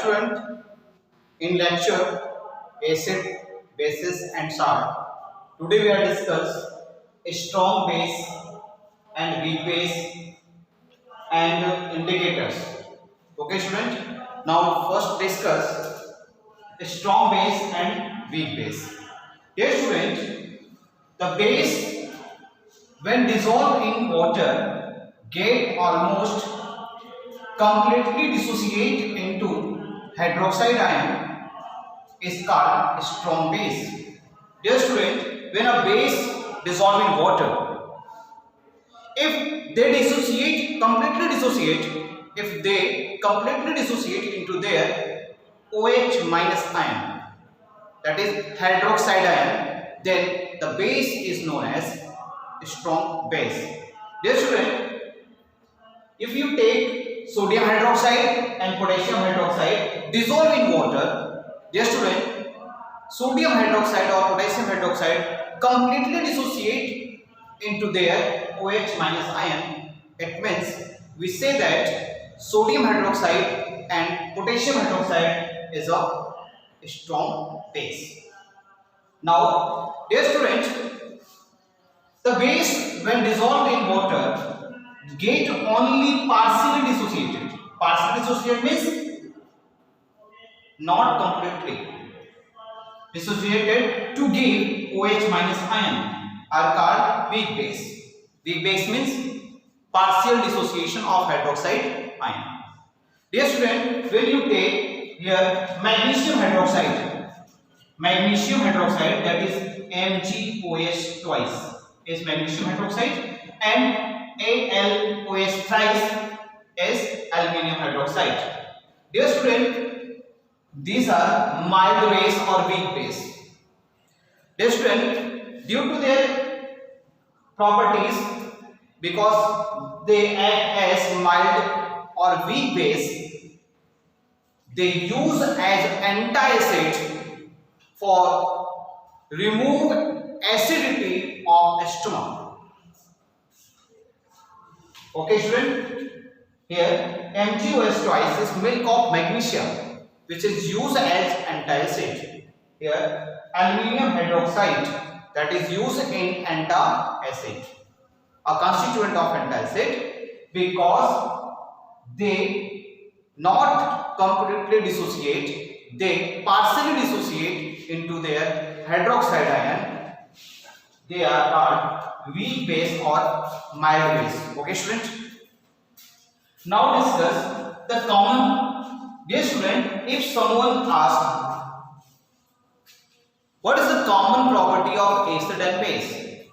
student, in lecture acid, bases and salt. Today we are discuss a strong base and weak base and indicators. Okay student. Now first discuss a strong base and weak base. Dear student, the base when dissolved in water get almost completely dissociate into hydroxide ion is called a strong base. Dear student, when a base dissolve in water, if they completely dissociate into their OH minus ion, that is hydroxide ion, then the base is known as a strong base. Dear student, if you take sodium hydroxide and potassium hydroxide dissolve in water, dear student, sodium hydroxide or potassium hydroxide completely dissociate into their OH minus ion. It means we say that sodium hydroxide and potassium hydroxide is a strong base. Now, dear student, the base when dissolved in water get only partially dissociated. Partially dissociated means not completely dissociated to give OH minus ion are called weak base. Weak base means partial dissociation of hydroxide ion. Dear student, when you take here magnesium hydroxide that is MgOH twice is magnesium hydroxide and AlOH thrice is aluminum hydroxide. Dear student, these are mild base or weak base. Dear student, due to their properties, because they act as mild or weak base, they use as antacid for remove acidity of stomach. Okay student, here MgOH twice is milk of magnesium which is used as antacid. Here aluminum hydroxide that is used in antacid, a constituent of antacid, because they not completely dissociate, they partially dissociate into their hydroxide ion. They are called weak base or mild base. Okay student. Now discuss the common. Dear student, if someone asks what is the common property of acid and base,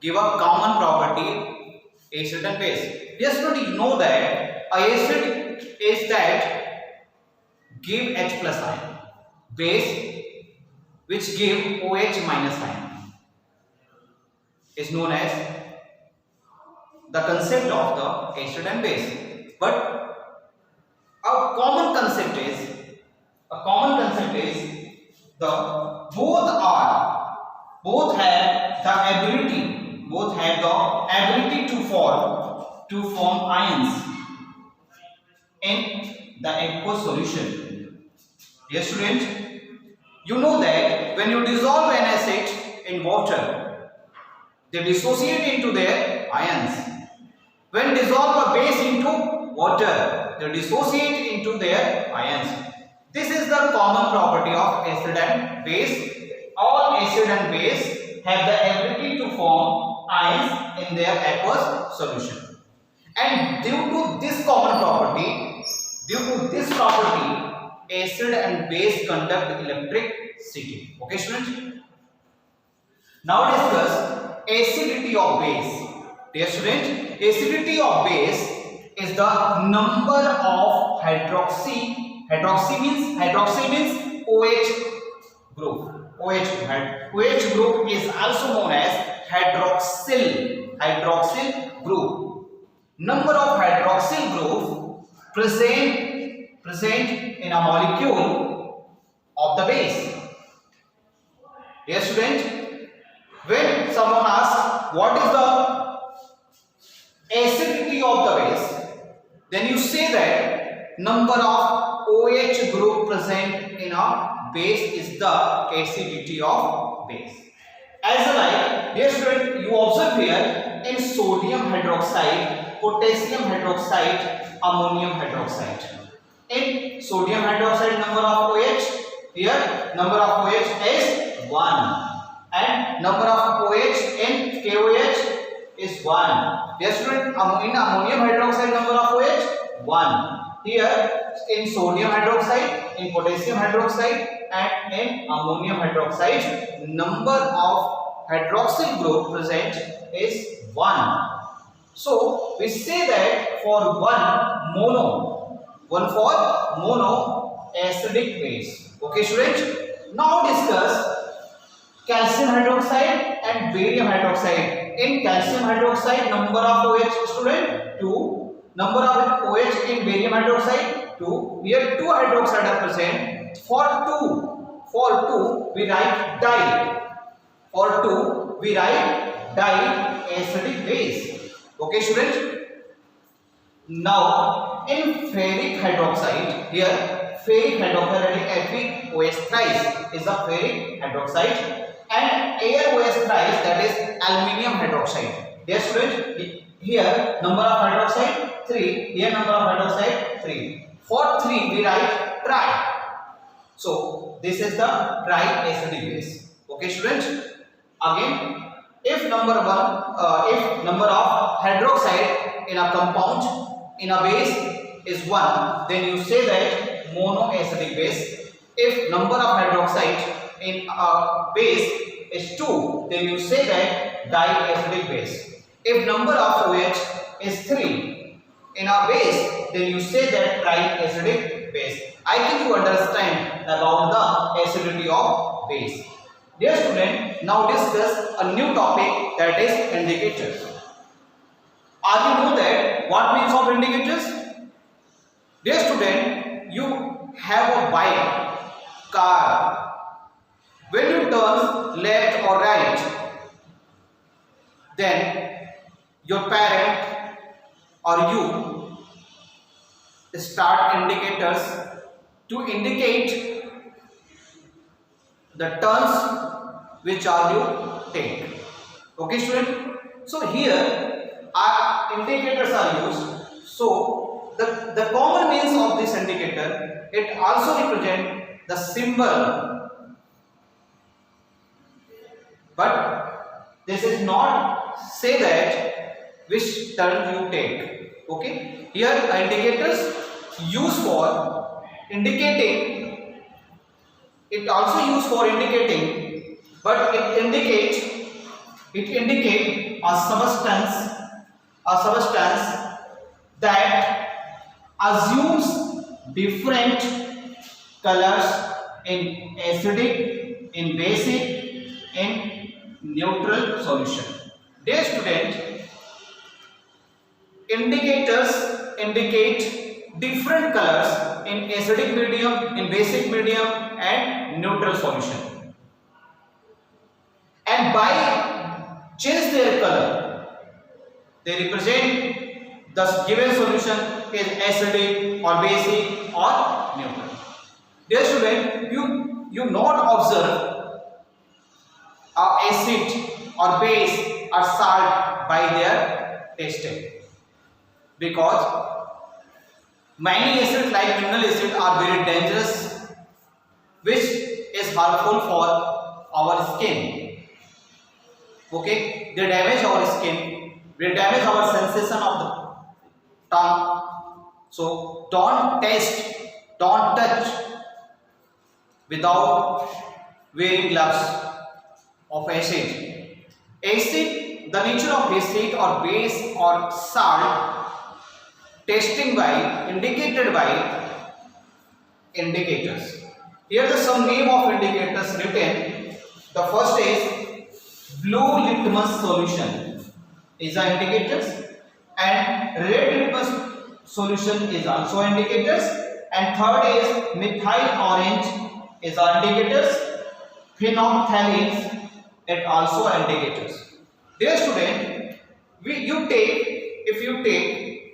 give a common property acid and base. Dear student, you know that acid is that give H plus ion, base which give OH minus ion is known as the concept of the acid and base. But a common concept is the both have the ability to form ions in the aqueous solution. Dear student, you know that when you dissolve an acid in water, they dissociate into their ions. When dissolve a base into water, they dissociate into their ions. This is the common property of acid and base. All acid and base have the ability to form ions in their aqueous solution. And due to this property, acid and base conduct electricity. Okay, student? Now discuss acidity of base. Dear student, acidity of base is the number of hydroxy means OH group. OH group is also known as hydroxyl group. Number of hydroxyl group present in a molecule of the base. Dear student, when someone asks what is the acidity of the base, then you say that number of OH group present in a base is the acidity of base. As like, dear student, you observe here in sodium hydroxide, potassium hydroxide, ammonium hydroxide. In sodium hydroxide, number of OH, here number of OH is 1 and number of OH in KOH is 1. Dear student, in ammonium hydroxide, number of OH 1. Here in sodium hydroxide, in potassium hydroxide and in ammonium hydroxide, number of hydroxyl group present is 1. So we say that for one for mono acidic base. Okay students, now discuss calcium hydroxide and barium hydroxide. In calcium hydroxide, number of OH, student 2. Number of OH in barium hydroxide 2. Here 2 hydroxide are present. For 2 we write di. For 2 we write diacidic base. Okay students. Now in ferric hydroxide, here ferric hydroxide FeOH thrice is a ferric hydroxide and AlOH thrice, that is aluminium hydroxide. Dear student, here number of hydroxide 3, here number of hydroxide 3. For 3 we write tri. So this is the triacidic base. Okay students, again if number of hydroxide in a compound in a base is 1, then you say that monoacidic base. If number of hydroxide in a base is 2, then you say that diacidic base. If number of OH is 3 in a base, then you say that triacidic base. I think you understand about the acidity of base. Dear student, now discuss a new topic, that is indicators. Are you know that what means of indicators? Dear student, you have a bike, car. When you turn left or right, then your parent or you start indicators to indicate the turns which are you take. Okay student, so here our indicators are used. So the common means of this indicator, it also represent the symbol, but this is not say that which turn you take. Okay, here indicators used for indicating, it also used for indicating, but it indicate a substance that assumes different colors in acidic, in basic, in neutral solution. Dear student, indicators indicate different colors in acidic medium, in basic medium and neutral solution, and by change their color they represent the given solution is acidic or basic or neutral. Dear student, you not observe acid or base or salt by their tasting, because many acids like mineral acid are very dangerous, which is harmful for our skin. Okay, they damage our skin, they damage our sensation of the tongue. So don't taste, don't touch without wearing gloves of acid. Acid, the nature of acid or base or salt, testing by, indicated by indicators. Here are some name of indicators written. The first is blue litmus solution is an indicators, and red litmus solution is also indicators, and third is methyl orange is our indicators, phenolphthaleins it also indicators. Dear student,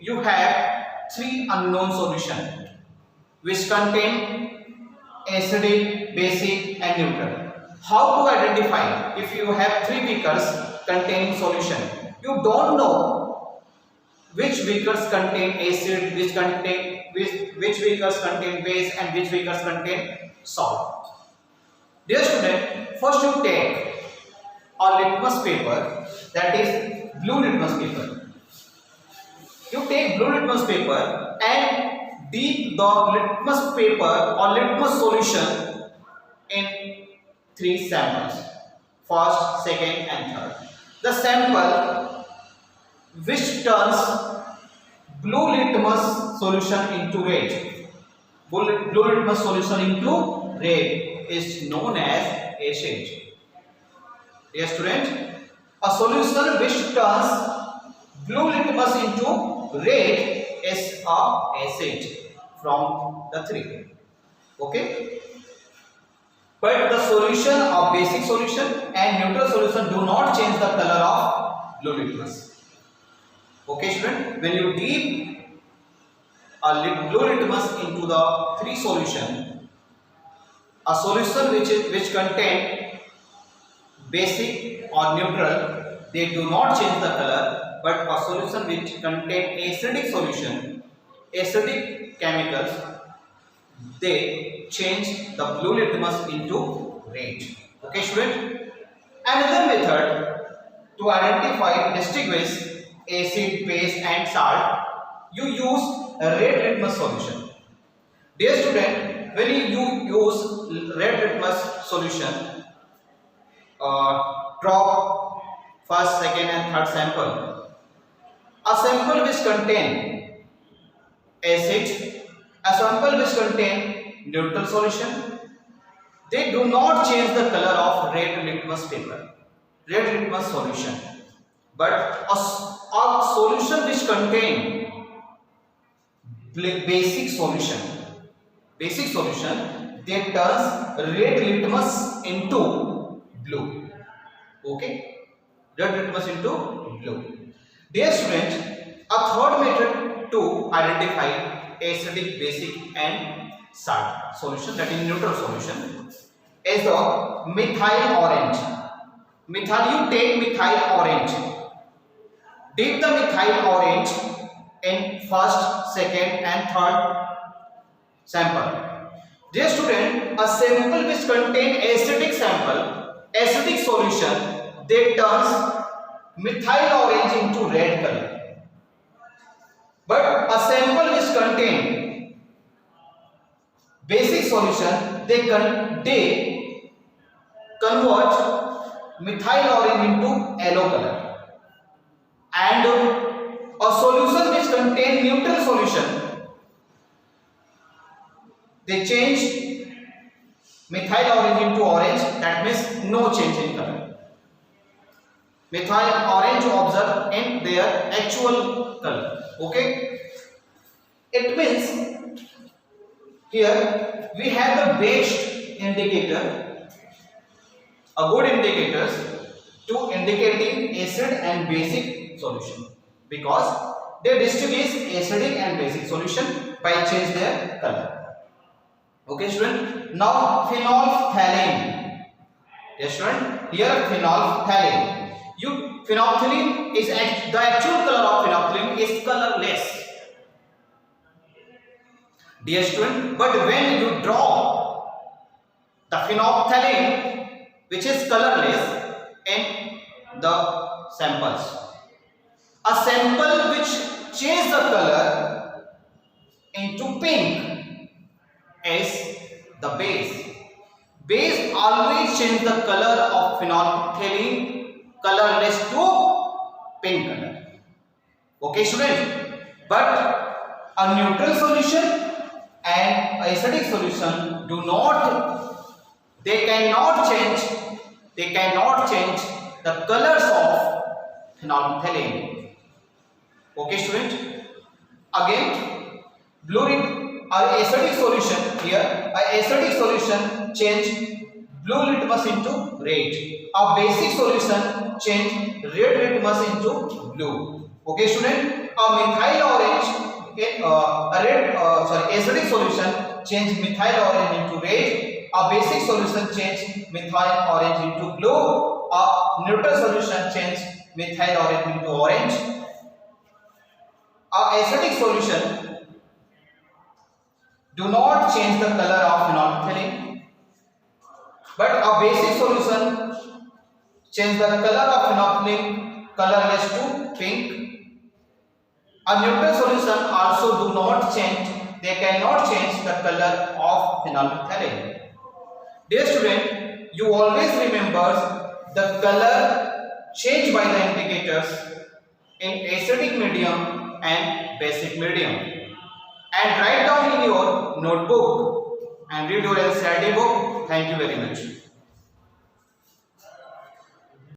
you have three unknown solution which contain acidic, basic and neutral. How to identify if you have three beakers containing solution? You don't know which beakers contain acid, which beakers contain base and which beakers contain salt. Dear student, first you take a litmus paper, that is blue litmus paper. You take blue litmus paper and dip the litmus paper or litmus solution in three samples, first, second and third. The sample which turns blue litmus solution into red, blue litmus solution into red is known as acid. Yes student, a solution which turns blue litmus into red is a acid from the three. Okay, but the solution of basic solution and neutral solution do not change the color of blue litmus. Okay student, when you dip a blue litmus into the three solution, a solution which contain basic or neutral, they do not change the color, but a solution which contain acidic solution, acidic chemicals, they change the blue litmus into red. Okay student, another method to identify, distinguish acid, base and salt, you use a red litmus solution. Dear student, when you use red litmus solution, drop first, second and third sample. A sample which contain acid, a sample which contain neutral solution, they do not change the color of red litmus paper, red litmus solution. But a solution which contain basic solution, they turns red litmus into blue. Okay, red litmus into blue. Dear students, a third method to identify acidic, basic and salt solution, that is neutral solution, is the methyl orange. You take methyl orange, dip the methyl orange in first, second and third sample. Dear student, a sample which contain acidic solution, they turns methyl orange into red color. But a sample which contain basic solution, they convert methyl orange into yellow color. And a solution which contain neutral solution, they change methyl orange into orange, that means no change in color. Methyl orange observed in their actual color. Okay, it means here we have the best indicator, a good indicators to indicating acid and basic solution, because they distinguish acidic and basic solution by change their color. Okay student, now phenolphthalein. Yes student, here phenolphthalein. Phenolphthalein is the actual color of phenolphthalein is colorless. Dear student, but when you draw the phenolphthalein which is colorless in the samples, a sample which changes the color into pink is the base. Base always change the color of phenolphthalein colorless to pink color. Okay student, but a neutral solution and acidic solution cannot change the colors of phenolphthalein. Okay student, again acidic solution, here acidic solution change blue litmus into red, a basic solution change red litmus into blue. Okay student, a methyl orange acidic solution change methyl orange into red. A basic solution change methyl orange into blue. A neutral solution change methyl orange into orange. A acidic solution do not change the color of phenolphthalein, but a basic solution change the color of phenolphthalein colorless to pink. A neutral solution also do not change, they cannot change the color of phenolphthalein. Dear student, you always remember the color changed by the indicators in acidic medium and basic medium, and write down in your notebook and read your NCERT book. Thank you very much.